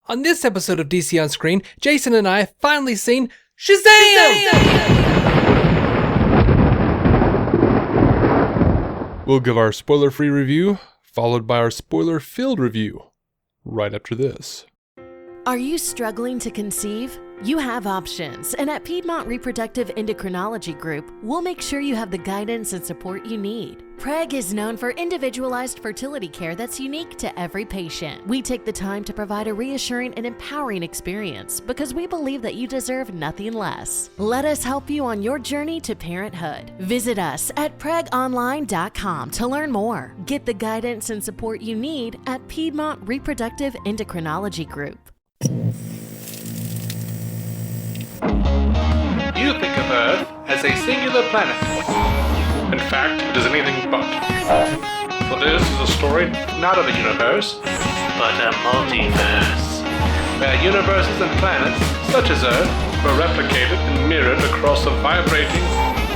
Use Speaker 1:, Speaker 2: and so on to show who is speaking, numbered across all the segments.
Speaker 1: On this episode of DC On Screen, Jason and I have finally seen Shazam! We'll give our spoiler-free review, followed by our spoiler-filled review, right after this.
Speaker 2: Are you struggling to conceive? You have options, and at Piedmont Reproductive Endocrinology Group, we'll make sure you have the guidance and support you need. PREG is known for individualized fertility care that's unique to every patient. We take the time to provide a reassuring and empowering experience because we believe that you deserve nothing less. Let us help you on your journey to parenthood. Visit us at pregonline.com to learn more. Get the guidance and support you need at Piedmont Reproductive Endocrinology Group.
Speaker 3: You think of Earth as a singular planet. In fact, it is anything but. For this is a story not of a universe, but a multiverse, where universes and planets, such as Earth, were replicated and mirrored across a vibrating,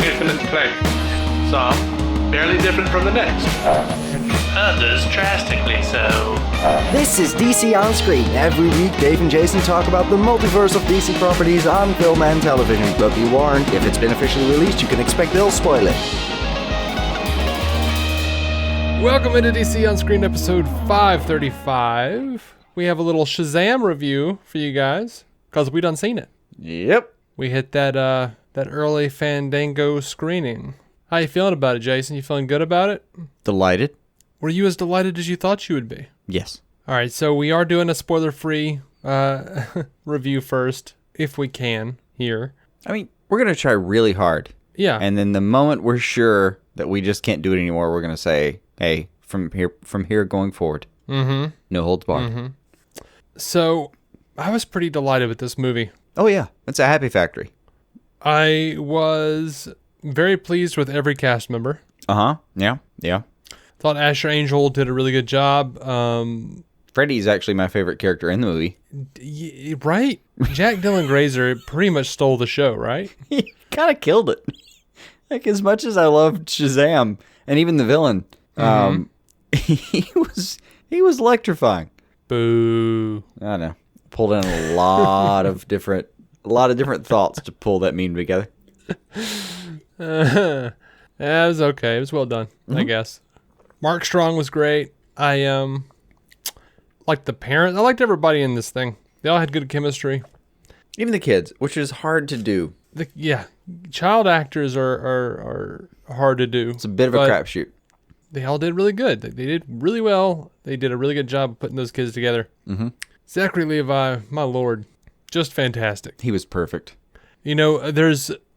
Speaker 3: infinite plane. Some barely different from the next. Others drastically so.
Speaker 4: This is DC On Screen. Every week, Dave and Jason talk about the multiverse of DC properties on film and television. But be warned, if it's been officially released, you can expect they'll spoil it.
Speaker 1: Welcome into DC On Screen episode 535. We have a little Shazam review for you guys, because we done seen it.
Speaker 4: Yep.
Speaker 1: We hit that early Fandango screening. How you feeling about it, Jason? You feeling good about it?
Speaker 4: Delighted.
Speaker 1: Were you as delighted as you thought you would be?
Speaker 4: Yes.
Speaker 1: All right, so we are doing a spoiler-free review first, if we can, here.
Speaker 4: I mean, we're going to try really hard.
Speaker 1: Yeah.
Speaker 4: And then the moment we're sure that we just can't do it anymore, we're going to say, hey, from here going forward, no holds barred.
Speaker 1: So, I was pretty delighted with this movie.
Speaker 4: Oh, yeah. It's a happy factory.
Speaker 1: I was very pleased with every cast member.
Speaker 4: Uh-huh. Yeah. Yeah.
Speaker 1: Thought Asher Angel did a really good job.
Speaker 4: Freddy's actually my favorite character in the movie.
Speaker 1: Right? Jack Dylan Grazer pretty much stole the show, right?
Speaker 4: He kind of killed it. Like, as much as I loved Shazam and even the villain, he was electrifying.
Speaker 1: Boo.
Speaker 4: I don't know. Pulled in a lot of different thoughts to pull that meme together.
Speaker 1: Yeah, it was okay. It was well done, I guess. Mark Strong was great. I liked the parents. I liked everybody in this thing. They all had good chemistry.
Speaker 4: Even the kids, which is hard to do.
Speaker 1: Child actors are hard to do.
Speaker 4: It's a bit of a crapshoot.
Speaker 1: They all did really good. They did really well. They did a really good job of putting those kids together. Zachary Levi, my lord, just fantastic.
Speaker 4: He was perfect.
Speaker 1: You know,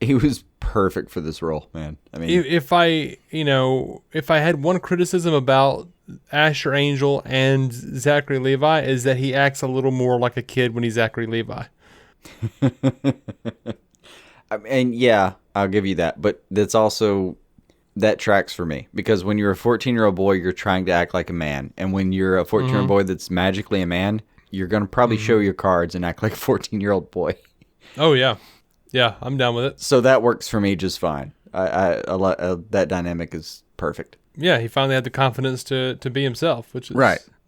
Speaker 4: he was perfect for this role, man. I mean,
Speaker 1: if I had one criticism about Asher Angel and Zachary Levi is that he acts a little more like a kid when he's Zachary Levi.
Speaker 4: And yeah, I'll give you that, but that tracks for me because when you're a 14-year-old boy, you're trying to act like a man, and when you're a 14-year-old boy that's magically a man, you're gonna probably show your cards and act like a 14-year-old boy.
Speaker 1: Oh yeah. Yeah, I'm down with it.
Speaker 4: So that works for me just fine. That dynamic is perfect.
Speaker 1: Yeah, he finally had the confidence to be himself, which is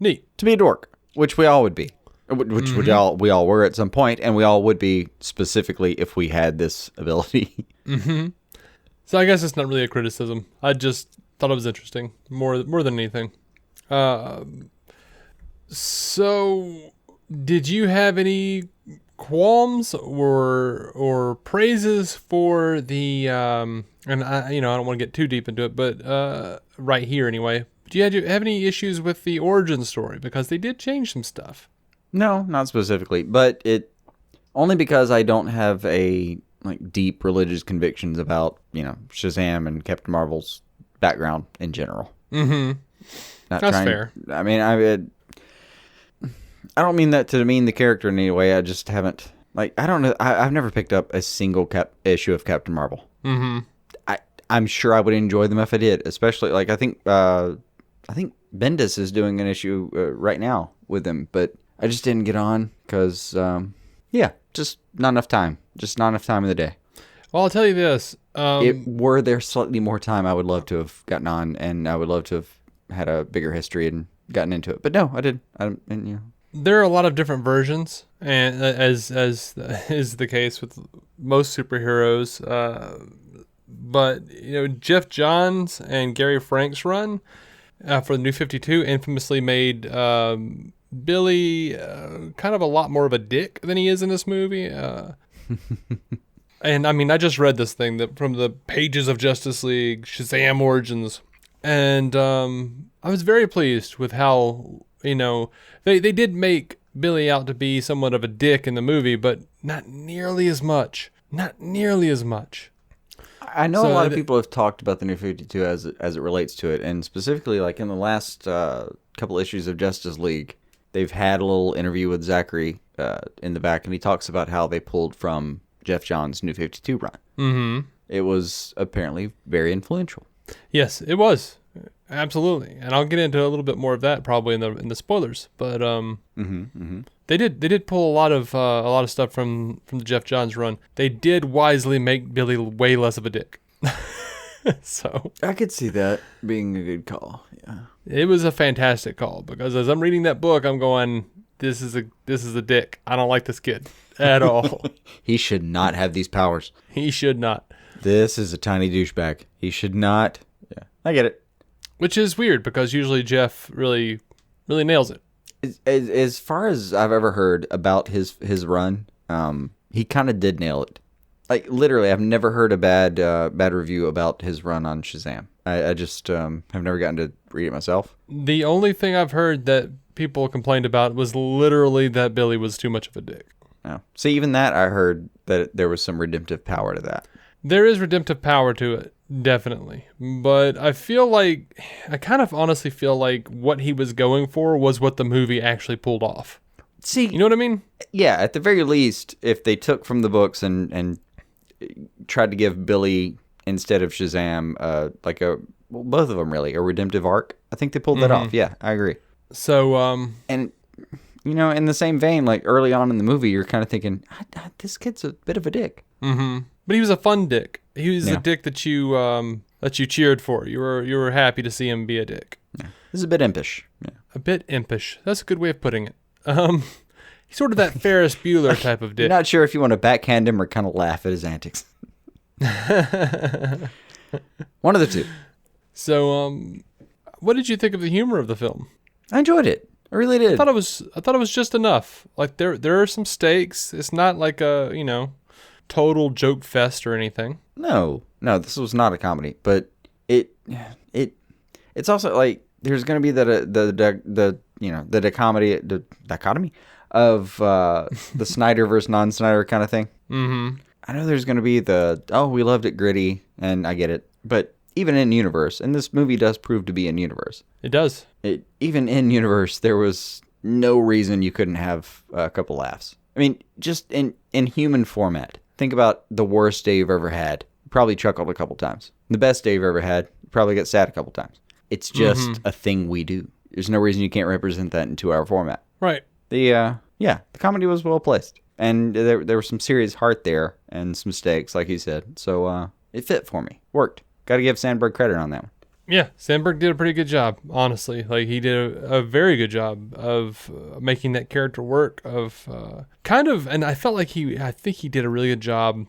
Speaker 1: neat.
Speaker 4: To be a dork, which we all would be, which we all were at some point, and we all would be specifically if we had this ability.
Speaker 1: So I guess it's not really a criticism. I just thought it was interesting, more than anything. So, did you have any qualms or praises for the and I don't want to get too deep into it, but right here anyway, do you have any issues with the origin story, because they did change some stuff?
Speaker 4: No, not specifically, but it only because I don't have a deep religious convictions about Shazam and Captain Marvel's background in general.
Speaker 1: That's fair.
Speaker 4: I mean, I don't mean that to demean the character in any way. I just haven't, I don't know. I've never picked up a single issue of Captain Marvel. I'm sure I would enjoy them if I did, especially I think Bendis is doing an issue right now with him, but I just didn't get on because, just not enough time. Just not enough time in the day.
Speaker 1: Well, I'll tell you this.
Speaker 4: Were there slightly more time, I would love to have gotten on, and I would love to have had a bigger history and gotten into it. But no, I didn't.
Speaker 1: there are a lot of different versions, and as is the case with most superheroes. But Jeff Johns and Gary Frank's run for the New 52 infamously made Billy kind of a lot more of a dick than he is in this movie. And I mean, I just read this thing that from the pages of Justice League Shazam Origins, and I was very pleased with how they did make Billy out to be somewhat of a dick in the movie, but not nearly as much. Not nearly as much.
Speaker 4: I know a lot of people have talked about the New 52 as it relates to it, and specifically like in the last couple issues of Justice League, they've had a little interview with Zachary in the back, and he talks about how they pulled from Jeff Johns' New 52 run. Mm-hmm. It was apparently very influential.
Speaker 1: Yes, it was. Absolutely. And I'll get into a little bit more of that probably in the spoilers. But they did pull a lot of stuff from the Jeff Johns run. They did wisely make Billy way less of a dick. So
Speaker 4: I could see that being a good call. Yeah.
Speaker 1: It was a fantastic call, because as I'm reading that book, I'm going, this is a dick. I don't like this kid at all.
Speaker 4: He should not have these powers.
Speaker 1: He should not.
Speaker 4: This is a tiny douchebag. He should not. Yeah, I get it.
Speaker 1: Which is weird, because usually Jeff really, really nails it.
Speaker 4: As far as I've ever heard about his run, he kind of did nail it. Like, literally, I've never heard a bad review about his run on Shazam. I just have never gotten to read it myself.
Speaker 1: The only thing I've heard that people complained about was literally that Billy was too much of a dick.
Speaker 4: Oh. See, even that, I heard that there was some redemptive power to that.
Speaker 1: There is redemptive power to it, definitely. But I kind of honestly feel like what he was going for was what the movie actually pulled off.
Speaker 4: See,
Speaker 1: you know what I mean?
Speaker 4: Yeah, at the very least, if they took from the books and tried to give Billy, instead of Shazam, both of them really, a redemptive arc, I think they pulled that off. Yeah, I agree.
Speaker 1: So,
Speaker 4: and in the same vein, like early on in the movie, you're kind of thinking, this kid's a bit of a dick.
Speaker 1: Mm-hmm. But he was a fun dick. He was a dick that you cheered for. You were happy to see him be a dick.
Speaker 4: Yeah. This is a bit impish. Yeah.
Speaker 1: A bit impish. That's a good way of putting it. He's sort of that Ferris Bueller type of dick.
Speaker 4: You're not sure if you want to backhand him or kind of laugh at his antics. One of the two.
Speaker 1: So, what did you think of the humor of the film?
Speaker 4: I enjoyed it. I really did.
Speaker 1: I thought it was just enough. Like there are some stakes. It's not like a total joke fest or anything.
Speaker 4: No, this was not a comedy, but it's also like there's going to be the dichotomy of the Snyder versus non-Snyder kind of thing. Mm-hmm. I know there's going to be we loved it gritty, and I get it, but even in universe, and this movie does prove to be in universe.
Speaker 1: It does.
Speaker 4: Even in universe, there was no reason you couldn't have a couple laughs. I mean, just in human format. Think about the worst day you've ever had. You probably chuckled a couple times. The best day you've ever had, you probably got sad a couple times. It's just a thing we do. There's no reason you can't represent that in 2-hour format.
Speaker 1: Right.
Speaker 4: The comedy was well placed. And there was some serious heart there and some stakes, like you said. So it fit for me. Worked. Got to give Sandberg credit on that one.
Speaker 1: Yeah, Sandberg did a pretty good job, honestly. Like, he did a very good job of making that character work, and I felt like I think he did a really good job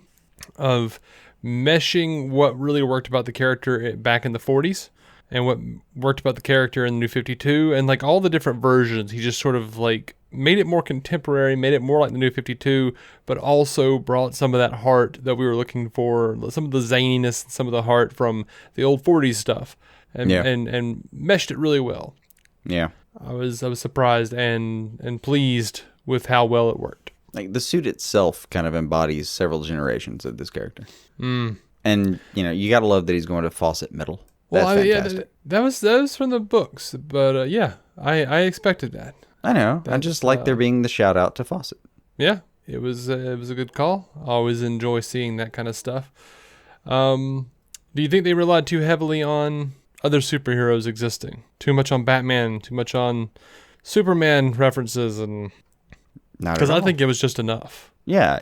Speaker 1: of meshing what really worked about the character back in the 40s and what worked about the character in the New 52, and like all the different versions. He just sort of like made it more contemporary, made it more like the New 52, but also brought some of that heart that we were looking for, some of the zaniness, some of the heart from the old 40s stuff. And meshed it really well. Yeah, I was surprised and pleased with how well it worked.
Speaker 4: Like the suit itself kind of embodies several generations of this character. And you gotta love that he's going to Fawcett Middle. That's fantastic.
Speaker 1: That was from the books, but I expected that.
Speaker 4: I know. I just like there being the shout out to Fawcett.
Speaker 1: Yeah, it was a good call. I always enjoy seeing that kind of stuff. Do you think they relied too heavily on other superheroes existing? Too much on Batman, too much on Superman references, and because I think it was just enough.
Speaker 4: Yeah,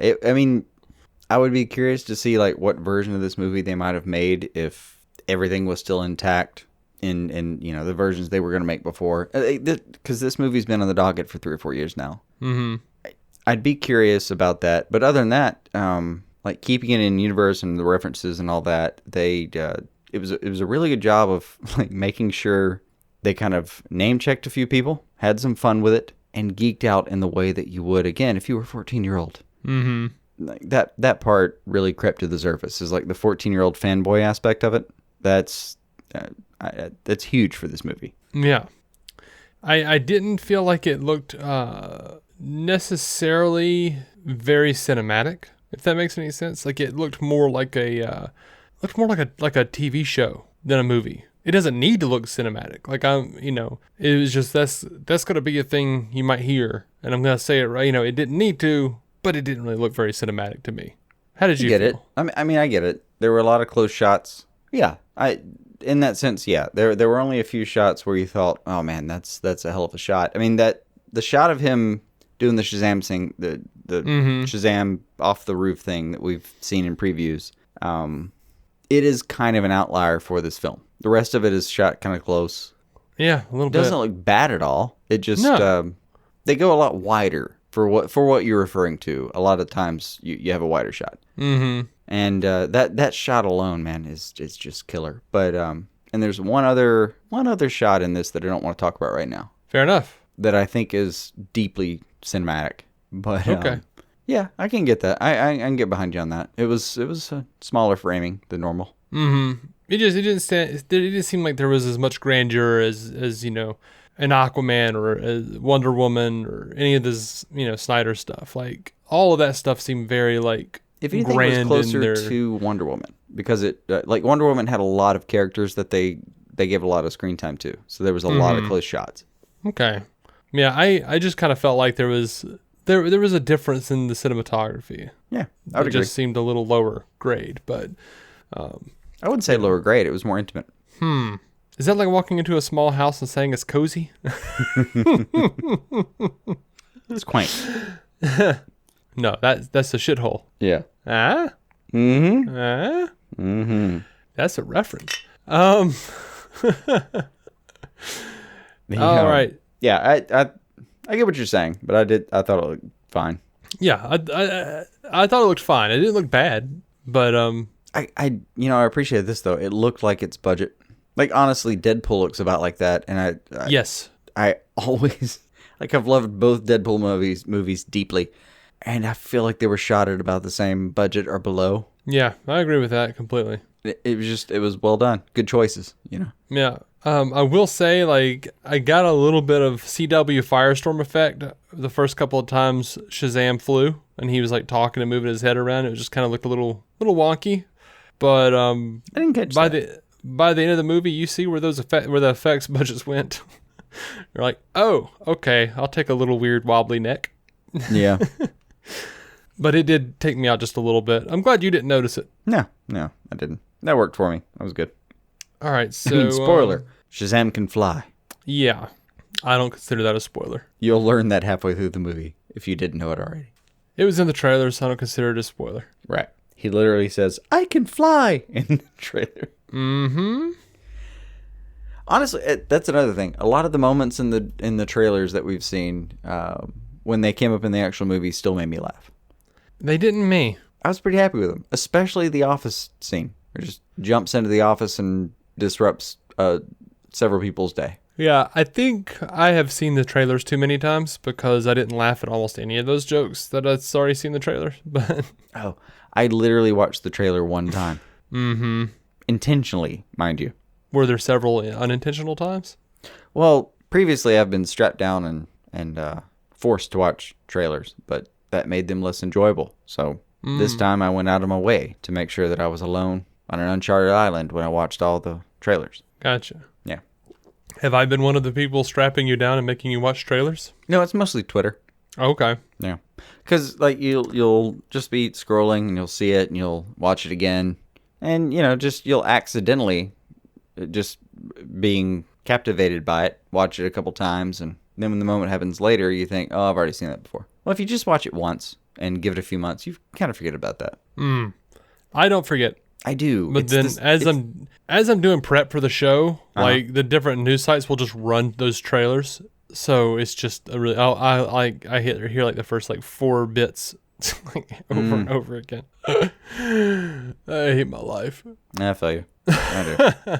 Speaker 4: I would be curious to see like what version of this movie they might have made if everything was still intact in the versions they were going to make before. Because this movie's been on the docket for 3 or 4 years now.
Speaker 1: Mm-hmm.
Speaker 4: I'd be curious about that. But other than that, like keeping it in universe and the references and all that, it was a really good job of like making sure they kind of name checked a few people, had some fun with it, and geeked out in the way that you would again if you were a 14-year-old.
Speaker 1: Mm-hmm.
Speaker 4: Like that part really crept to the surface. Is like the 14-year-old fanboy aspect of it. That's huge for this movie.
Speaker 1: Yeah. I didn't feel like it looked necessarily very cinematic, if that makes any sense. Like it looked more like a TV show than a movie. It doesn't need to look cinematic. Like it was just that's going to be a thing you might hear, and I'm going to say it right. It didn't need to, but it didn't really look very cinematic to me. How did you
Speaker 4: get
Speaker 1: feel?
Speaker 4: it? I mean, I get it. There were a lot of close shots. Yeah, in that sense, yeah. There were only a few shots where you thought, oh man, that's a hell of a shot. I mean, that the shot of him doing the Shazam thing, the Shazam off the roof thing that we've seen in previews, it is kind of an outlier for this film. The rest of it is shot kind of close.
Speaker 1: Yeah, a little bit.
Speaker 4: Doesn't look bad at all. It just
Speaker 1: No.
Speaker 4: They go a lot wider for what you're referring to. A lot of times you have a wider shot.
Speaker 1: Mm-hmm.
Speaker 4: And that shot alone, man, is just killer. But and there's one other shot in this that I don't want to talk about right now.
Speaker 1: Fair enough.
Speaker 4: That I think is deeply cinematic. But
Speaker 1: Okay.
Speaker 4: yeah, I can get that. I can get behind you on that. It was a smaller framing than normal.
Speaker 1: Mm-hmm. It didn't seem like there was as much grandeur as an Aquaman or a Wonder Woman or any of this Snyder stuff. Like all of that stuff seemed very like
Speaker 4: If anything,
Speaker 1: grand
Speaker 4: it was closer
Speaker 1: in their...
Speaker 4: to Wonder Woman because it like Wonder Woman had a lot of characters that they gave a lot of screen time to, so there was a lot of close shots.
Speaker 1: Okay, yeah, I just kind of felt like there was a difference in the cinematography.
Speaker 4: Yeah, I would
Speaker 1: it
Speaker 4: agree.
Speaker 1: just seemed a little lower grade, but
Speaker 4: I wouldn't say lower grade. It was more intimate.
Speaker 1: is that like walking into a small house and saying it's cozy?
Speaker 4: It's quaint.
Speaker 1: No, that's a shithole.
Speaker 4: Yeah.
Speaker 1: Ah?
Speaker 4: Mm-hmm.
Speaker 1: Ah?
Speaker 4: Mm-hmm.
Speaker 1: That's a reference.
Speaker 4: Yeah.
Speaker 1: All right.
Speaker 4: Yeah, I get what you're saying, but I thought it looked fine.
Speaker 1: Yeah, I thought it looked fine. It didn't look bad, but
Speaker 4: I appreciate this though. It looked like its budget. Like honestly, Deadpool looks about like that, and
Speaker 1: yes.
Speaker 4: I always like I've loved both Deadpool movies deeply, and I feel like they were shot at about the same budget or below.
Speaker 1: Yeah, I agree with that completely.
Speaker 4: It was well done. Good choices,
Speaker 1: Yeah. I will say, like, I got a little bit of CW Firestorm effect the first couple of times Shazam flew, and he was like talking and moving his head around. It just kind of looked a little wonky, but
Speaker 4: I didn't catch that.
Speaker 1: By the end of the movie, you see where where the effects budgets went. You're like, oh, okay, I'll take a little weird wobbly neck.
Speaker 4: Yeah.
Speaker 1: But it did take me out just a little bit. I'm glad you didn't notice it.
Speaker 4: No, I didn't. That worked for me. That was good.
Speaker 1: All right, so
Speaker 4: spoiler: Shazam can fly.
Speaker 1: Yeah, I don't consider that a spoiler.
Speaker 4: You'll learn that halfway through the movie if you didn't know it already.
Speaker 1: It was in the trailer, so I don't consider it a spoiler.
Speaker 4: Right. He literally says, "I can fly" in the trailer.
Speaker 1: Mm-hmm.
Speaker 4: Honestly, that's another thing. A lot of the moments in the trailers that we've seen, when they came up in the actual movie, still made me laugh.
Speaker 1: They didn't me.
Speaker 4: I was pretty happy with them, especially the office scene. It just jumps into the office and disrupts several people's day.
Speaker 1: Yeah, I think I have seen the trailers too many times because I didn't laugh at almost any of those jokes that I'd already seen the trailers. But
Speaker 4: Oh, I literally watched the trailer one time.
Speaker 1: mm-hmm.
Speaker 4: Intentionally, mind you.
Speaker 1: Were there several unintentional times?
Speaker 4: Well, previously I've been strapped down and forced to watch trailers, but that made them less enjoyable. So this time I went out of my way to make sure that I was alone on an uncharted island when I watched all the trailers.
Speaker 1: Gotcha.
Speaker 4: Yeah.
Speaker 1: Have I been one of the people strapping you down and making you watch trailers?
Speaker 4: No, it's mostly Twitter.
Speaker 1: Okay.
Speaker 4: Yeah. Because like you'll just be scrolling and you'll see it and you'll watch it again. And, just you'll accidentally just being captivated by it, watch it a couple times, and then when the moment happens later, you think, oh, I've already seen that before. Well, if you just watch it once and give it a few months, you kind of forget about that.
Speaker 1: I don't forget.
Speaker 4: I do.
Speaker 1: But as I'm doing prep for the show, like the different news sites will just run those trailers. So it's just a really I hear like the first like 4 bits like over and over again. I hate my life.
Speaker 4: I feel you. I do.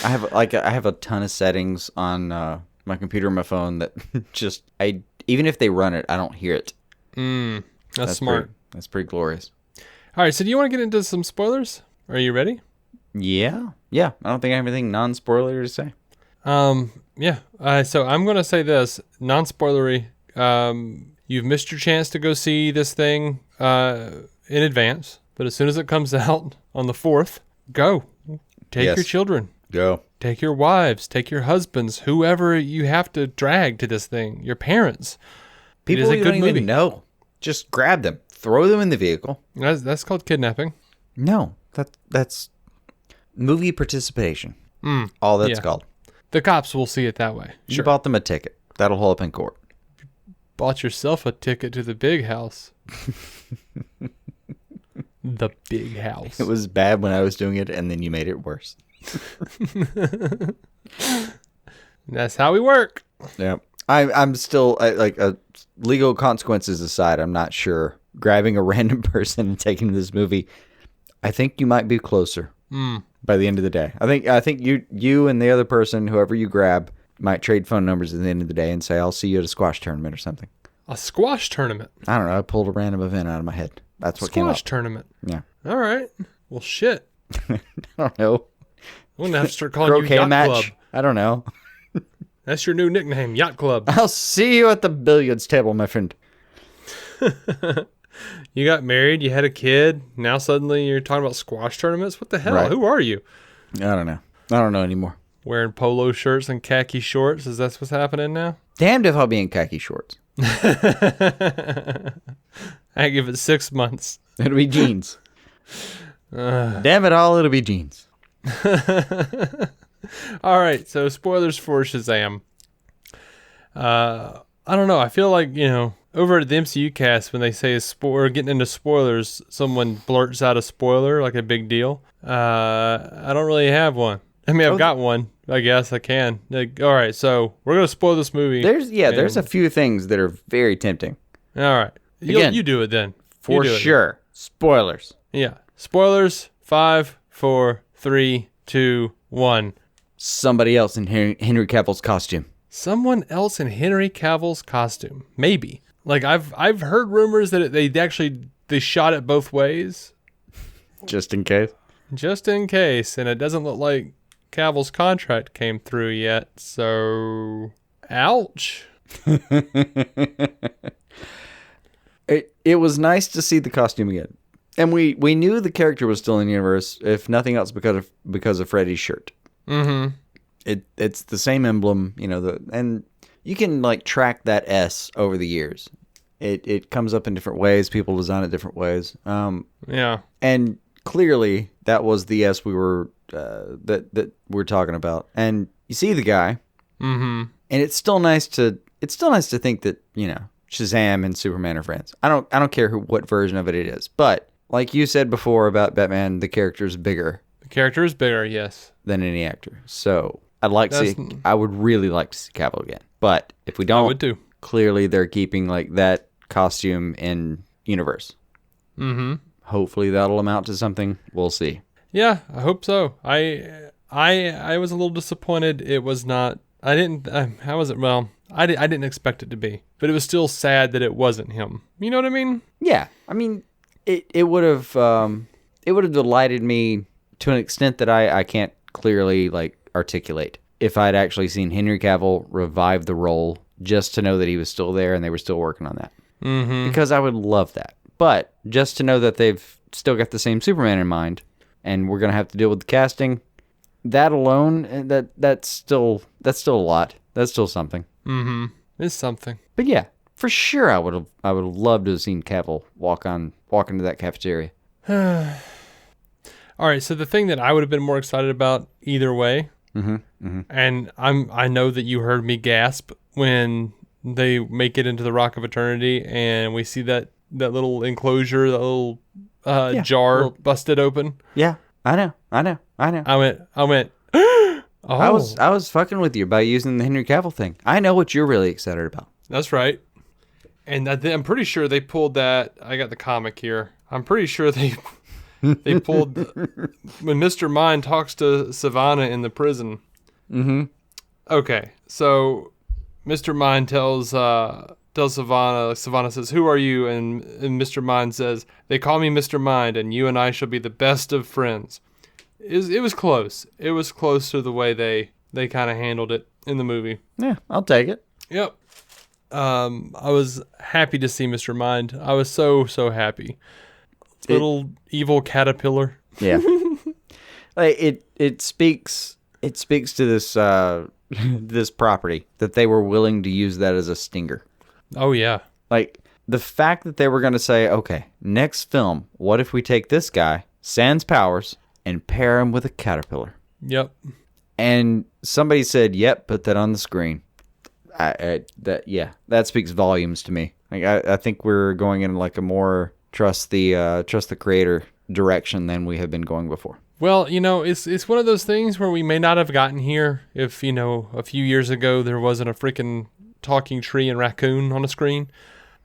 Speaker 4: I have a ton of settings on my computer and my phone that just even if they run it, I don't hear it.
Speaker 1: That's smart.
Speaker 4: That's pretty glorious.
Speaker 1: All right, so do you want to get into some spoilers? Are you ready?
Speaker 4: Yeah. I don't think I have anything non-spoiler to say.
Speaker 1: Yeah. So I'm gonna say this non-spoilery. You've missed your chance to go see this thing in advance, but as soon as it comes out on the 4th, go. Take your children.
Speaker 4: Go.
Speaker 1: Take your wives. Take your husbands. Whoever you have to drag to this thing. Your parents.
Speaker 4: People you don't even know. Just grab them. Throw them in the vehicle.
Speaker 1: That's called kidnapping.
Speaker 4: No, that's movie participation. All that's called.
Speaker 1: The cops will see it that way.
Speaker 4: You bought them a ticket. That'll hold up in court.
Speaker 1: Bought yourself a ticket to the big house. The big house.
Speaker 4: It was bad when I was doing it, and then you made it worse.
Speaker 1: That's how we work.
Speaker 4: Yeah. I'm still, legal consequences aside, I'm not sure. Grabbing a random person and taking them to this movie, I think you might be closer by the end of the day. I think you and the other person, whoever you grab, might trade phone numbers at the end of the day and say, I'll see you at a squash tournament or something.
Speaker 1: A squash tournament?
Speaker 4: I don't know. I pulled a random event out of my head. That's what came up.
Speaker 1: Squash tournament.
Speaker 4: Yeah.
Speaker 1: All right. Well, shit.
Speaker 4: I don't know.
Speaker 1: I'm going to have to start calling you
Speaker 4: Croquet
Speaker 1: Yacht
Speaker 4: match?
Speaker 1: Club.
Speaker 4: I don't know.
Speaker 1: That's your new nickname, Yacht Club.
Speaker 4: I'll see you at the billiards table, my friend.
Speaker 1: You got married, you had a kid, now suddenly you're talking about squash tournaments? What the hell?
Speaker 4: Right.
Speaker 1: Who are you?
Speaker 4: I don't know. I don't know anymore.
Speaker 1: Wearing polo shirts and khaki shorts? Is that what's happening now?
Speaker 4: Damned if I'll be in khaki shorts.
Speaker 1: I give it 6 months.
Speaker 4: It'll be jeans. Damn it all, it'll be jeans.
Speaker 1: All right, so spoilers for Shazam. I don't know. I feel like, over at the MCU cast, when they say we're getting into spoilers, someone blurts out a spoiler, like a big deal. I don't really have one. I mean, I've got one. I guess I can. All right, so we're going to spoil this movie.
Speaker 4: There's a few things that are very tempting.
Speaker 1: All right.
Speaker 4: Again,
Speaker 1: you do it then.
Speaker 4: For sure. Spoilers.
Speaker 1: Yeah. Spoilers. 5, 4, 3, 2, 1.
Speaker 4: Somebody else in Henry Cavill's costume.
Speaker 1: Someone else in Henry Cavill's costume. Maybe. Like I've heard rumors that they shot it both ways.
Speaker 4: Just in case.
Speaker 1: Just in case, and it doesn't look like Cavill's contract came through yet. So, ouch.
Speaker 4: It was nice to see the costume again, and we knew the character was still in the universe, if nothing else because of Freddy's shirt.
Speaker 1: Mm-hmm.
Speaker 4: It's the same emblem, and you can like track that S over the years. It comes up in different ways. People design it different ways.
Speaker 1: Yeah.
Speaker 4: And clearly that was the S we were that we're talking about. And you see the guy.
Speaker 1: Mm-hmm.
Speaker 4: And it's still nice to think that, Shazam and Superman are friends. I don't care what version of it is. But like you said before about Batman, the character is bigger.
Speaker 1: The character is bigger, yes.
Speaker 4: Than any actor. So I would really like to see Cavill again. But if we don't,
Speaker 1: I would too.
Speaker 4: Clearly they're keeping like that costume in universe.
Speaker 1: Mm-hmm.
Speaker 4: Hopefully that'll amount to something. We'll see.
Speaker 1: Yeah, I hope so. I was a little disappointed. It was not. I didn't. How was it? Well, I didn't expect it to be, but it was still sad that it wasn't him. You know what I mean?
Speaker 4: Yeah. I mean, it would have delighted me to an extent that I can't clearly like articulate. If I'd actually seen Henry Cavill revive the role, just to know that he was still there and they were still working on that.
Speaker 1: Mm-hmm. Because
Speaker 4: I would love that. But just to know that they've still got the same Superman in mind, and we're gonna have to deal with the casting, that alone, that's still a lot. That's still something.
Speaker 1: Mm-hmm. It's something.
Speaker 4: But yeah, for sure, I would have loved to have seen Cavill walk into that cafeteria.
Speaker 1: All right, so the thing that I would have been more excited about either way, and I know that you heard me gasp when they make it into the Rock of Eternity, and we see that little enclosure, that little jar
Speaker 4: well-
Speaker 1: busted open.
Speaker 4: Yeah, I know.
Speaker 1: I went. Oh,
Speaker 4: I was fucking with you by using the Henry Cavill thing. I know what you're really excited about.
Speaker 1: that's right. And I'm pretty sure they pulled that. I got the comic here. I'm pretty sure they pulled when Mr. Mind talks to Savannah in the prison.
Speaker 4: Mm-hmm.
Speaker 1: Okay, so Mr. Mind tells Savannah. Savannah says, "Who are you?" And Mr. Mind says, "They call me Mr. Mind, and you and I shall be the best of friends." It was close. It was close to the way they kind of handled it in the movie.
Speaker 4: Yeah, I'll take it.
Speaker 1: Yep. I was happy to see Mr. Mind. I was so happy. Little evil caterpillar.
Speaker 4: Yeah. Like it speaks to this this property that they were willing to use that as a stinger.
Speaker 1: Oh yeah.
Speaker 4: Like the fact that they were going to say, okay, next film, what if we take this guy, sans powers, and pair him with a caterpillar?
Speaker 1: Yep.
Speaker 4: And somebody said, "Yep, put that on the screen." That speaks volumes to me. Like I think we're going in like a more trust the creator direction than we have been going before.
Speaker 1: Well, it's one of those things where we may not have gotten here if, a few years ago there wasn't a freaking talking tree and raccoon on a screen.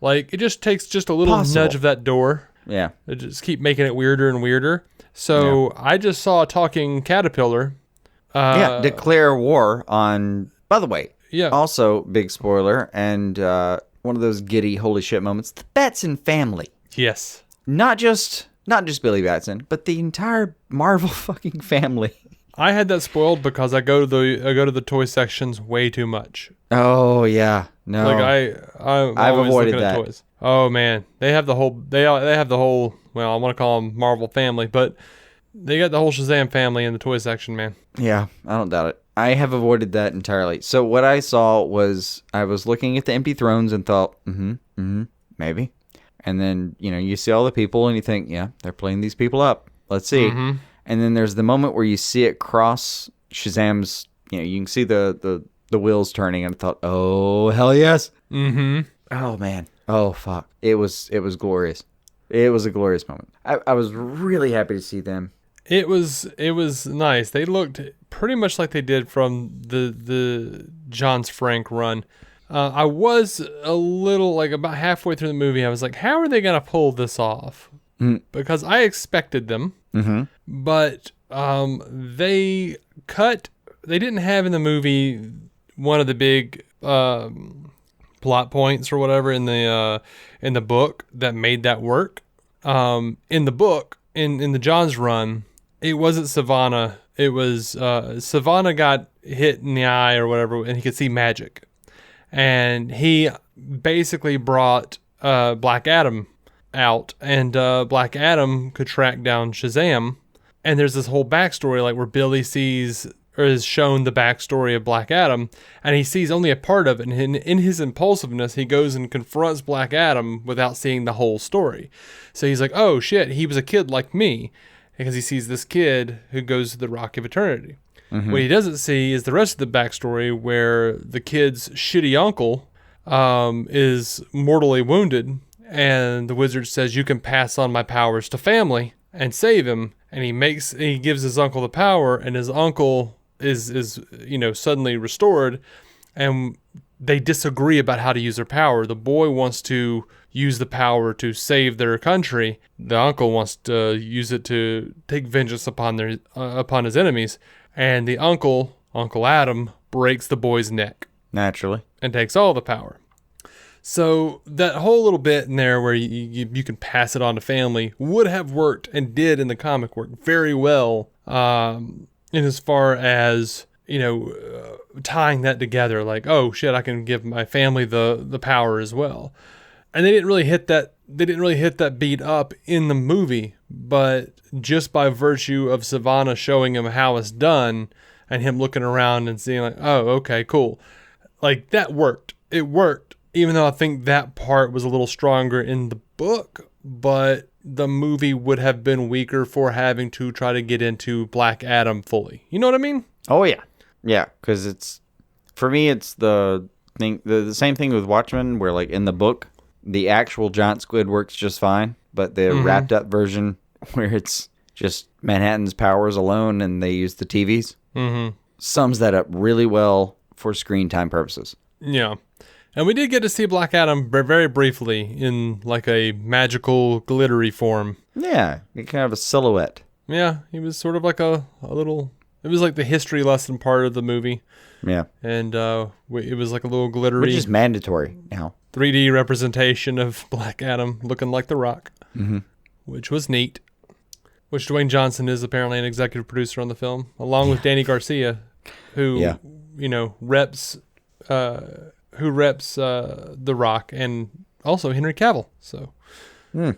Speaker 1: Like, it just takes just a little nudge of that door.
Speaker 4: Yeah.
Speaker 1: It just keep making it weirder and weirder. So I just saw a talking caterpillar.
Speaker 4: Declare war on, by the way,
Speaker 1: Yeah.
Speaker 4: also big spoiler, and one of those giddy holy shit moments, the Batson family.
Speaker 1: Yes.
Speaker 4: Not just Billy Batson, but the entire Marvel fucking family.
Speaker 1: I had that spoiled because I go to the toy sections way too much.
Speaker 4: Oh yeah, no.
Speaker 1: Like I'm
Speaker 4: I've
Speaker 1: always
Speaker 4: avoided
Speaker 1: looking at
Speaker 4: that.
Speaker 1: toys. Oh man, they have the whole. Well, I want to call them Marvel family, but they got the whole Shazam family in the toy section, man.
Speaker 4: Yeah, I don't doubt it. I have avoided that entirely. So what I saw was I was looking at the empty thrones and thought, maybe. And then, you see all the people and you think, yeah, they're playing these people up. Let's see.
Speaker 1: Mm-hmm.
Speaker 4: And then there's the moment where you see it cross Shazam's, you can see the wheels turning, and I thought, oh, hell yes.
Speaker 1: Mm-hmm.
Speaker 4: Oh, man. Oh, fuck. It was glorious. It was a glorious moment. I was really happy to see them.
Speaker 1: It was nice. They looked pretty much like they did from the Johns Frank run. I was a little, like, about halfway through the movie, I was like, how are they going to pull this off? Because I expected them, but they didn't have in the movie one of the big plot points or whatever in the book that made that work. In the book, in the Johns run, it wasn't Savannah. It was Savannah got hit in the eye or whatever, and he could see magic. And he basically brought Black Adam out, and Black Adam could track down Shazam. And there's this whole backstory, like, where Billy sees or is shown the backstory of Black Adam, and he sees only a part of it. And in his impulsiveness, he goes and confronts Black Adam without seeing the whole story. So he's like, oh shit, he was a kid like me, because he sees this kid who goes to the Rock of Eternity. What he doesn't see is the rest of the backstory, where the kid's shitty uncle is mortally wounded, and the wizard says, you can pass on my powers to family and save him. And he gives his uncle the power, and his uncle is suddenly restored, and they disagree about how to use their power. The boy wants to use the power to save their country. The uncle wants to use it to take vengeance upon his enemies. And the Uncle Adam, breaks the boy's neck.
Speaker 4: Naturally.
Speaker 1: And takes all the power. So that whole little bit in there where you can pass it on to family would have worked, and did in the comic work very well, in as far as, tying that together. Like, oh shit, I can give my family the power as well. And they didn't really hit that beat up in the movie, but just by virtue of Savannah showing him how it's done, and him looking around and seeing like, oh, okay, cool. Like, that worked. It worked, even though I think that part was a little stronger in the book, but the movie would have been weaker for having to try to get into Black Adam fully. You know what I mean?
Speaker 4: Oh, yeah. Yeah, because for me, it's the thing, the same thing with Watchmen, where, like, in the book, the actual giant squid works just fine. but the wrapped up version where it's just Manhattan's powers alone and they use the TVs sums that up really well for screen time purposes.
Speaker 1: Yeah. And we did get to see Black Adam very briefly in like a magical, glittery form.
Speaker 4: Yeah, kind of a silhouette.
Speaker 1: Yeah, he was sort of like a little... It was like the history lesson part of the movie.
Speaker 4: Yeah.
Speaker 1: And it was like a little glittery...
Speaker 4: Which is mandatory now.
Speaker 1: 3D representation of Black Adam looking like The Rock, which was neat. Which Dwayne Johnson is apparently an executive producer on the film, along with Danny Garcia, who, reps... who reps The Rock and also Henry Cavill. So,
Speaker 4: yeah,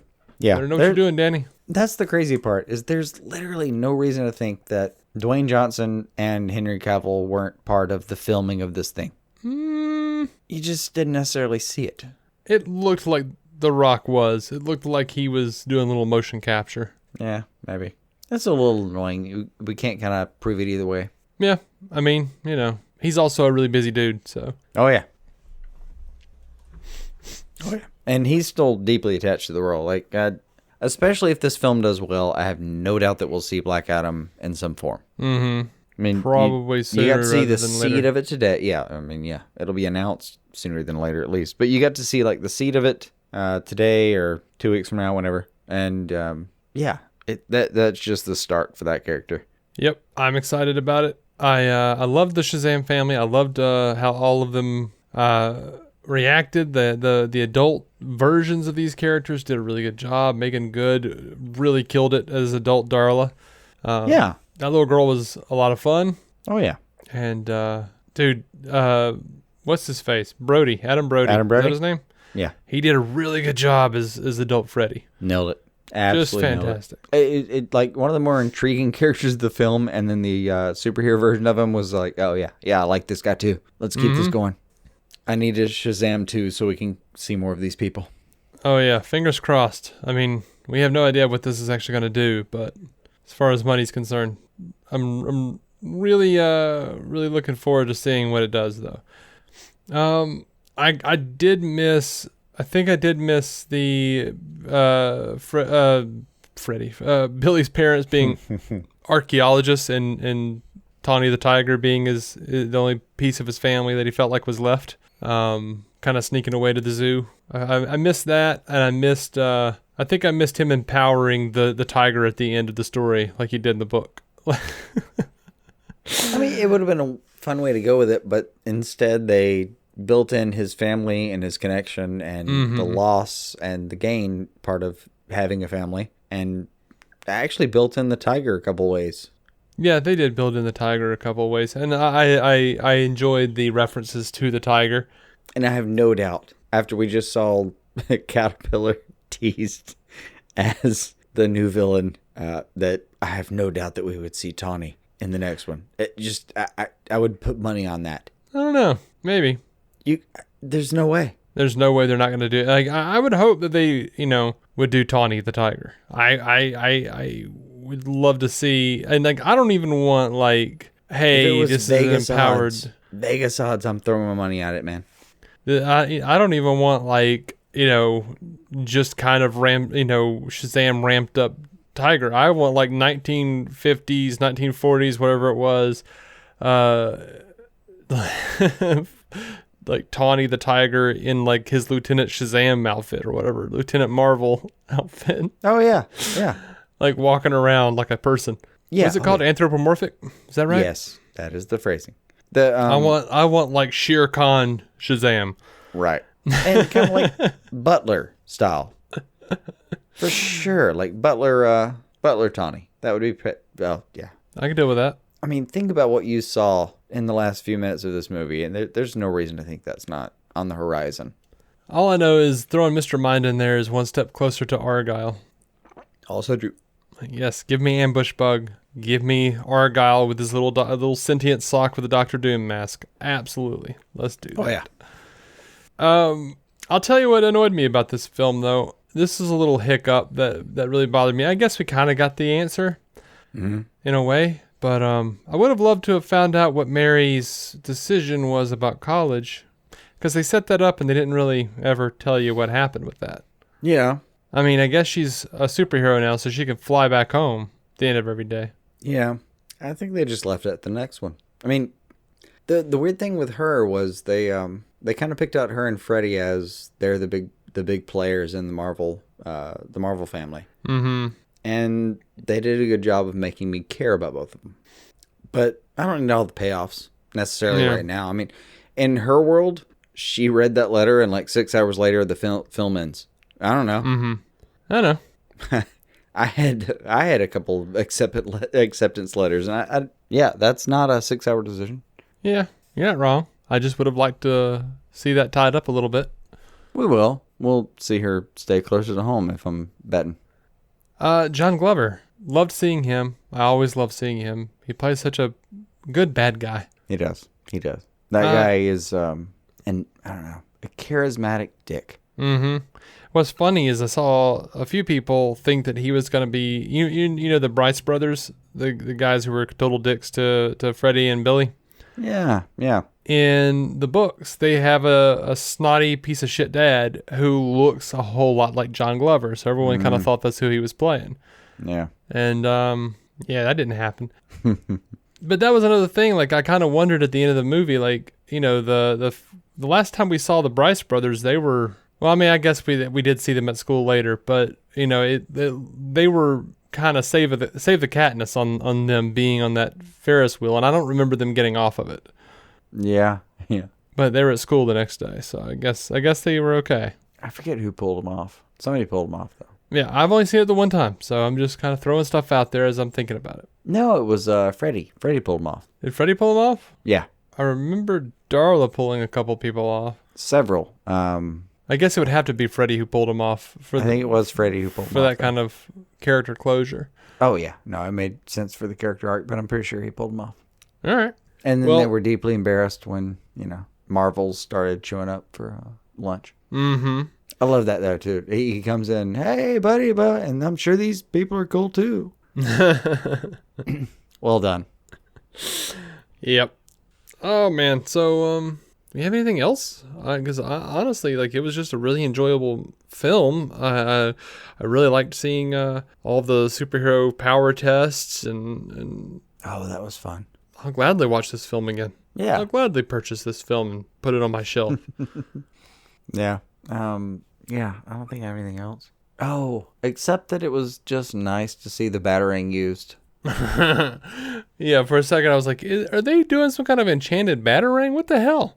Speaker 1: better know what you're doing, Danny.
Speaker 4: That's the crazy part, is there's literally no reason to think that Dwayne Johnson and Henry Cavill weren't part of the filming of this thing. You just didn't necessarily see it.
Speaker 1: It looked like The Rock was. It looked like he was doing a little motion capture.
Speaker 4: Yeah, maybe. That's a little annoying. We can't kind of prove it either way.
Speaker 1: Yeah, I mean, he's also a really busy dude, so.
Speaker 4: Oh, yeah. Oh, yeah. And he's still deeply attached to the role. Like, especially if this film does well, I have no doubt that we'll see Black Adam in some form.
Speaker 1: Mm-hmm.
Speaker 4: I mean,
Speaker 1: probably sooner
Speaker 4: you got to see the
Speaker 1: than
Speaker 4: seed
Speaker 1: later.
Speaker 4: of it today. Yeah, I mean, yeah, it'll be announced sooner than later at least. But you got to see like the seed of it today or 2 weeks from now, whenever. And that's just the start for that character.
Speaker 1: Yep, I'm excited about it. I loved the Shazam family. I loved how all of them reacted. The adult versions of these characters did a really good job. Megan Good really killed it as adult Darla.
Speaker 4: Yeah.
Speaker 1: That little girl was a lot of fun.
Speaker 4: Oh, yeah.
Speaker 1: And, dude, what's his face? Brody. Adam Brody.
Speaker 4: Adam Brody?
Speaker 1: Is that his name?
Speaker 4: Yeah.
Speaker 1: He did a really good job as adult Freddy.
Speaker 4: Nailed it. Absolutely.
Speaker 1: Just fantastic.
Speaker 4: It like one of the more intriguing characters of the film, and then the superhero version of him was like, oh, yeah. Yeah, I like this guy, too. Let's keep this going. I need a Shazam, too, so we can see more of these people.
Speaker 1: Oh, yeah. Fingers crossed. I mean, we have no idea what this is actually going to do, but as far as money's concerned, I'm really looking forward to seeing what it does, though. I did miss the Billy's parents being archaeologists and Tawny the Tiger being the only piece of his family that he felt like was left. Kind of sneaking away to the zoo. I missed that, and I missed. I think I missed him empowering the tiger at the end of the story, like he did in the book.
Speaker 4: I mean, it would have been a fun way to go with it, but instead they built in his family and his connection and the loss and the gain part of having a family, and actually built in the tiger a couple ways.
Speaker 1: Yeah, they did build in the tiger a couple of ways, and I enjoyed the references to the tiger.
Speaker 4: And I have no doubt, after we just saw Caterpillar teased as the new villain, that I have no doubt that we would see Tawny in the next one. I would put money on that.
Speaker 1: I don't know, maybe.
Speaker 4: There's no way.
Speaker 1: There's no way they're not going to do it. Like I would hope that they, would do Tawny the Tiger. I would love to see, and like I don't even want like, hey, this is empowered.
Speaker 4: Vegas odds. I'm throwing my money at it, man.
Speaker 1: I don't even want like just kind of Shazam ramped up Tiger. I want like 1950s, 1940s, whatever it was, like Tawny the Tiger in like his Lieutenant Shazam outfit or whatever, Lieutenant Marvel outfit.
Speaker 4: Oh yeah, yeah.
Speaker 1: Like walking around like a person.
Speaker 4: Yeah.
Speaker 1: What's it called? Anthropomorphic? Is that right?
Speaker 4: Yes, that is the phrasing.
Speaker 1: I want like Shere Khan Shazam.
Speaker 4: Right. And kind of like Butler style. For sure. Like Butler Tawny. That would be well, yeah.
Speaker 1: I can deal with that.
Speaker 4: I mean, think about what you saw in the last few minutes of this movie, and there's no reason to think that's not on the horizon.
Speaker 1: All I know is throwing Mr. Mind in there is one step closer to Argyle.
Speaker 4: Also true.
Speaker 1: Yes, give me Ambush Bug. Give me Argyle with his little sentient sock with a Dr. Doom mask. Absolutely. Let's do that.
Speaker 4: Oh, yeah.
Speaker 1: I'll tell you what annoyed me about this film, though. This is a little hiccup that really bothered me. I guess we kind of got the answer in a way. But I would have loved to have found out what Mary's decision was about college. Because they set that up and they didn't really ever tell you what happened with that.
Speaker 4: Yeah.
Speaker 1: I mean, I guess she's a superhero now, so she can fly back home at the end of every day.
Speaker 4: Yeah, I think they just left it at the next one. I mean, the weird thing with her was they kind of picked out her and Freddy as they're the big players in the Marvel family.
Speaker 1: Mm-hmm.
Speaker 4: And they did a good job of making me care about both of them. But I don't need all the payoffs necessarily right now. I mean, in her world, she read that letter and like 6 hours later the film ends. I don't know.
Speaker 1: Mm-hmm. I know.
Speaker 4: I had a couple of acceptance letters, and yeah, that's not a 6-hour decision.
Speaker 1: Yeah, you're not wrong. I just would have liked to see that tied up a little bit.
Speaker 4: We will. We'll see her stay closer to home if I'm betting.
Speaker 1: John Glover. Loved seeing him. I always love seeing him. He plays such a good bad guy.
Speaker 4: He does. That guy is, I don't know, a charismatic dick.
Speaker 1: Mm-hmm. What's funny is I saw a few people think that he was going to be, you know, the Bryce brothers, the guys who were total dicks to Freddie and Billy.
Speaker 4: Yeah.
Speaker 1: In the books, they have a snotty piece of shit dad who looks a whole lot like John Glover. So everyone kind of thought that's who he was playing.
Speaker 4: Yeah.
Speaker 1: And, yeah, that didn't happen. But that was another thing. Like, I kind of wondered at the end of the movie, like, you know, the last time we saw the Bryce brothers, they were, well, I mean, I guess we did see them at school later, but, you know, they were kind of save the catness on them being on that Ferris wheel, and I don't remember them getting off of it.
Speaker 4: Yeah.
Speaker 1: But they were at school the next day, so I guess they were okay.
Speaker 4: I forget who pulled them off. Somebody pulled them off, though.
Speaker 1: Yeah, I've only seen it the one time, so I'm just kind of throwing stuff out there as I'm thinking about it.
Speaker 4: No, it was Freddie. Freddie pulled them off.
Speaker 1: Did Freddie pull them off?
Speaker 4: Yeah.
Speaker 1: I remember Darla pulling a couple people off.
Speaker 4: Several.
Speaker 1: I guess it would have to be Freddie who pulled them off.
Speaker 4: I think it was Freddie who pulled them
Speaker 1: for
Speaker 4: off.
Speaker 1: that kind of character closure.
Speaker 4: Oh, yeah. No, it made sense for the character arc, but I'm pretty sure he pulled them off.
Speaker 1: All right.
Speaker 4: And then they were deeply embarrassed when, you know, Marvels started showing up for lunch.
Speaker 1: Mm-hmm.
Speaker 4: I love that, though, too. He comes in, hey, buddy, and I'm sure these people are cool, too. Well done.
Speaker 1: Yep. Oh, man. So, do you have anything else? Because honestly, like, it was just a really enjoyable film. I really liked seeing all the superhero power tests, and
Speaker 4: Oh, that was fun.
Speaker 1: I'll gladly watch this film again.
Speaker 4: Yeah.
Speaker 1: I'll gladly purchase this film and put it on my shelf.
Speaker 4: Yeah. Yeah, I don't think I have anything else. Oh, except that it was just nice to see the Batarang used.
Speaker 1: Yeah, for a second I was like, are they doing some kind of enchanted Batarang? What the hell?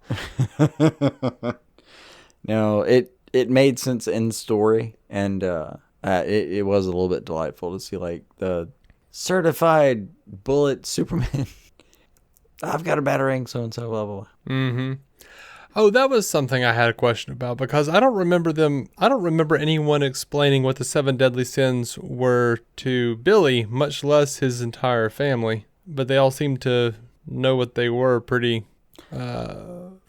Speaker 4: No, it made sense in story, and it was a little bit delightful to see, like, the certified bullet Superman. I've got a Batarang, so-and-so, blah, blah, blah.
Speaker 1: Mm-hmm. Oh, that was something I had a question about, because I don't remember anyone explaining what the 7 deadly sins were to Billy, much less his entire family. But they all seemed to know what they were pretty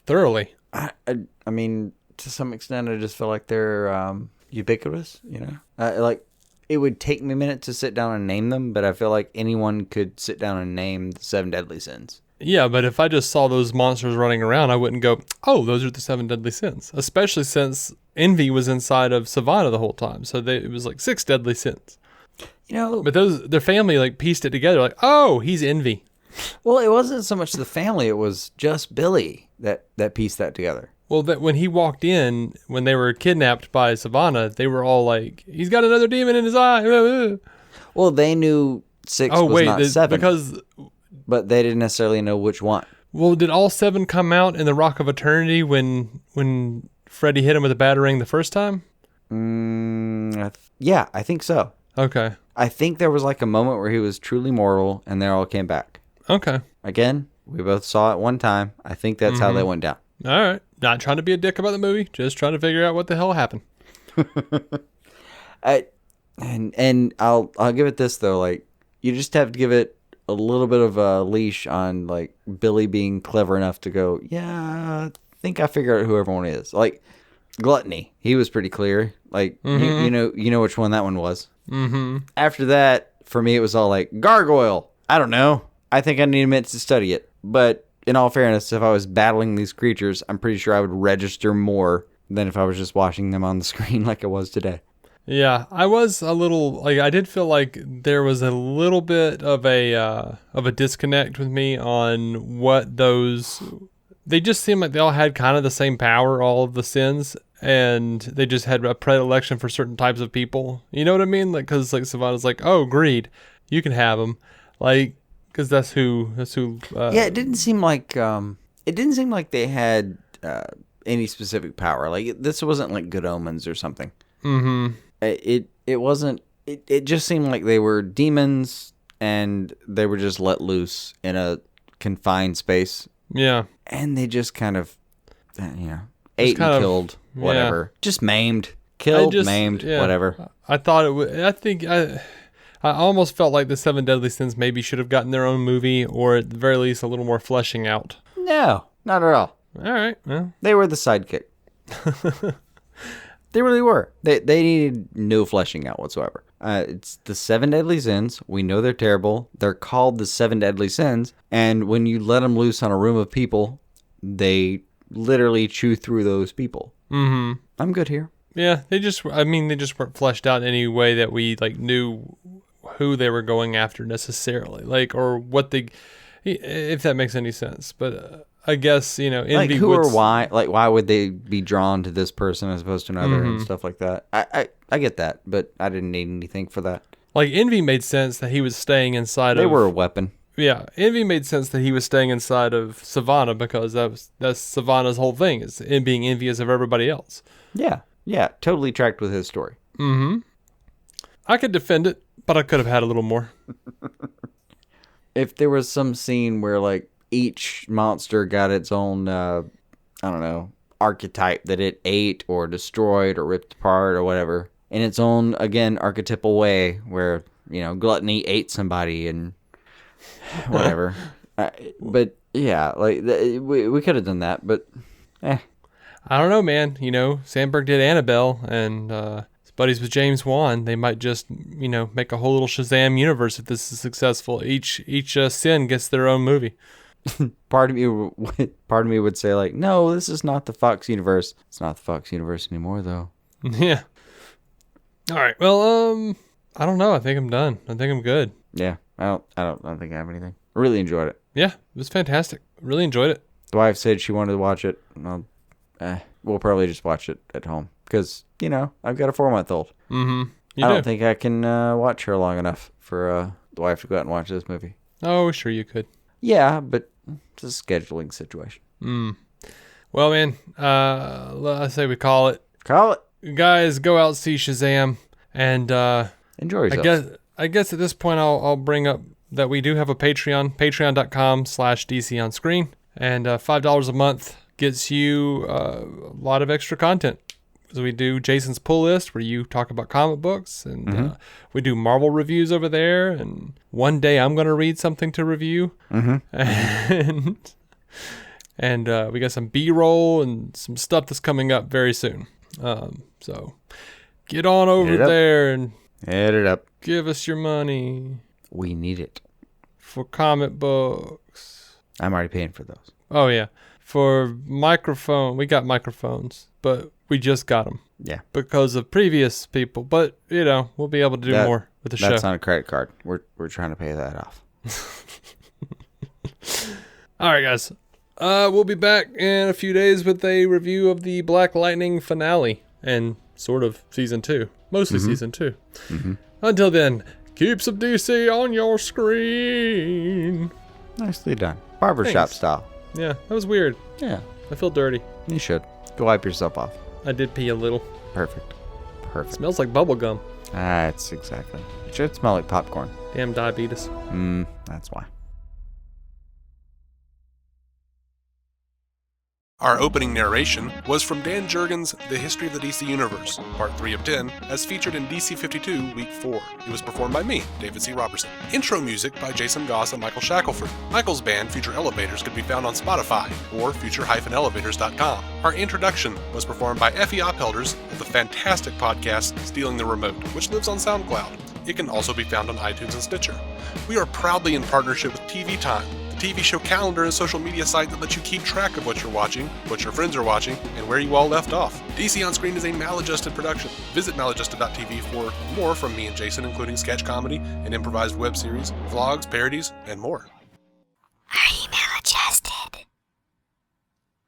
Speaker 1: thoroughly.
Speaker 4: I mean, to some extent, I just feel like they're ubiquitous, you know? Like, it would take me a minute to sit down and name them, but I feel like anyone could sit down and name the 7 deadly sins.
Speaker 1: Yeah, but if I just saw those monsters running around, I wouldn't go, oh, those are the 7 deadly sins. Especially since Envy was inside of Savannah the whole time. So it was like 6 deadly sins.
Speaker 4: You know,
Speaker 1: but their family like pieced it together, like, oh, he's Envy.
Speaker 4: Well, it wasn't so much the family; it was just Billy that pieced that together.
Speaker 1: Well, that when he walked in, when they were kidnapped by Savannah, they were all like, he's got another demon in his eye.
Speaker 4: Well, they knew 6 was not 7, but they didn't necessarily know which one.
Speaker 1: Well, did all 7 come out in the Rock of Eternity when Freddy hit him with a Batarang the first time?
Speaker 4: Yeah, I think so.
Speaker 1: Okay.
Speaker 4: I think there was like a moment where he was truly mortal, and they all came back.
Speaker 1: Okay.
Speaker 4: Again, we both saw it one time. I think that's how they went down.
Speaker 1: All right. Not trying to be a dick about the movie, just trying to figure out what the hell happened.
Speaker 4: And I'll give it this though, like, you just have to give it a little bit of a leash on, like, Billy being clever enough to go, yeah, I think I figured out who everyone is. Like, Gluttony, he was pretty clear. Like, you know which one that one was.
Speaker 1: Mm-hmm.
Speaker 4: After that, for me, it was all like, Gargoyle. I don't know. I think I need a minute to study it. But in all fairness, if I was battling these creatures, I'm pretty sure I would register more than if I was just watching them on the screen like I was today.
Speaker 1: Yeah, I was a little like I did feel like there was a little bit of a disconnect with me on what those. They just seemed like they all had kind of the same power, all of the sins, and they just had a predilection for certain types of people. You know what I mean? Like, because like Savannah's like, oh, greed, you can have them, like, because that's who.
Speaker 4: Yeah, it didn't seem like they had any specific power. Like this wasn't like Good Omens or something.
Speaker 1: Mm-hmm.
Speaker 4: It wasn't. It just seemed like they were demons and they were just let loose in a confined space.
Speaker 1: Yeah.
Speaker 4: And they just kind of, ate and killed, whatever. Yeah. Just maimed, killed, maimed, whatever.
Speaker 1: I thought it would. I almost felt like the Seven Deadly Sins maybe should have gotten their own movie, or at the very least a little more fleshing out.
Speaker 4: No, not at all.
Speaker 1: All right. Well.
Speaker 4: They were the sidekick. They really were. They needed no fleshing out whatsoever. It's the Seven Deadly Sins. We know they're terrible. They're called the Seven Deadly Sins. And when you let them loose on a room of people, they literally chew through those people.
Speaker 1: Mm-hmm.
Speaker 4: I'm good here.
Speaker 1: Yeah, they just weren't fleshed out in any way that we like knew who they were going after necessarily, like, or what they, if that makes any sense. But I guess, envy,
Speaker 4: like who or why, like why would they be drawn to this person as opposed to another and stuff like that. I get that, but I didn't need anything for that.
Speaker 1: Like envy made sense that he was staying inside. They
Speaker 4: were a weapon.
Speaker 1: Yeah, envy made sense that he was staying inside of Savannah because that's Savannah's whole thing, is being envious of everybody else.
Speaker 4: Yeah, totally tracked with his story.
Speaker 1: Mm-hmm. I could defend it, but I could have had a little more.
Speaker 4: If there was some scene where like each monster got its own, archetype that it ate or destroyed or ripped apart or whatever, in its own, again, archetypal way, where, gluttony ate somebody and whatever. But yeah, like we could have done that, but
Speaker 1: I don't know, man. Sandberg did Annabelle, and his buddies with James Wan. They might just, make a whole little Shazam universe if this is successful. Each sin gets their own movie.
Speaker 4: Part of me would say like, no, this is not the Fox universe. It's not the Fox universe anymore, though.
Speaker 1: Yeah. All right. Well, I don't know. I think I'm done. I think I'm good.
Speaker 4: Yeah. I don't think I have anything. I really enjoyed it.
Speaker 1: Yeah, it was fantastic. Really enjoyed it.
Speaker 4: The wife said she wanted to watch it. We'll probably just watch it at home because I've got a 4-month-old.
Speaker 1: Mm-hmm.
Speaker 4: I don't think I can watch her long enough for the wife to go out and watch this movie.
Speaker 1: Oh, sure you could.
Speaker 4: Yeah, but it's a scheduling situation.
Speaker 1: Well, man, I say we call it.
Speaker 4: Call it.
Speaker 1: You guys, go out and see Shazam, and
Speaker 4: enjoy yourself.
Speaker 1: I guess at this point I'll bring up that we do have a Patreon, patreon.com/DC on screen, and $5 a month gets you a lot of extra content. So we do Jason's pull list where you talk about comic books, and we do Marvel reviews over there. And one day I'm going to read something to review. And we got some B-roll and some stuff that's coming up very soon. So get on over there and
Speaker 4: hit it up.
Speaker 1: Give us your money.
Speaker 4: We need it
Speaker 1: for comic books.
Speaker 4: I'm already paying for those.
Speaker 1: Oh yeah, for microphone. We got microphones, but we just got them.
Speaker 4: Yeah. Because
Speaker 1: of previous people. But, we'll be able to do more with the show.
Speaker 4: That's on a credit card. We're trying to pay that off.
Speaker 1: All right, guys. We'll be back in a few days with a review of the Black Lightning finale and sort of season 2. Mostly season 2. Until then, keep some DC on your screen.
Speaker 4: Nicely done. Barbershop style.
Speaker 1: Yeah, that was weird.
Speaker 4: Yeah.
Speaker 1: I feel dirty.
Speaker 4: You should. Go wipe yourself off.
Speaker 1: I did pee a little.
Speaker 4: Perfect.
Speaker 1: It smells like bubble gum.
Speaker 4: That's exactly. It should smell like popcorn.
Speaker 1: Damn diabetes.
Speaker 4: That's why.
Speaker 3: Our opening narration was from Dan Jurgens' The History of the DC Universe, Part 3 of 10, as featured in DC 52, Week 4. It was performed by me, David C. Robertson. Intro music by Jason Goss and Michael Shackelford. Michael's band, Future Elevators, could be found on Spotify or future-elevators.com. Our introduction was performed by Effie Ophelders of the fantastic podcast Stealing the Remote, which lives on SoundCloud. It can also be found on iTunes and Stitcher. We are proudly in partnership with TV Time, the
Speaker 5: TV show calendar and social media site that lets you keep track of what you're watching, what your friends are watching, and where you all left off. DC On Screen is a maladjusted production. Visit maladjusted.tv for more from me and Jason, including sketch comedy, an improvised web series, vlogs, parodies, and more.
Speaker 2: Are you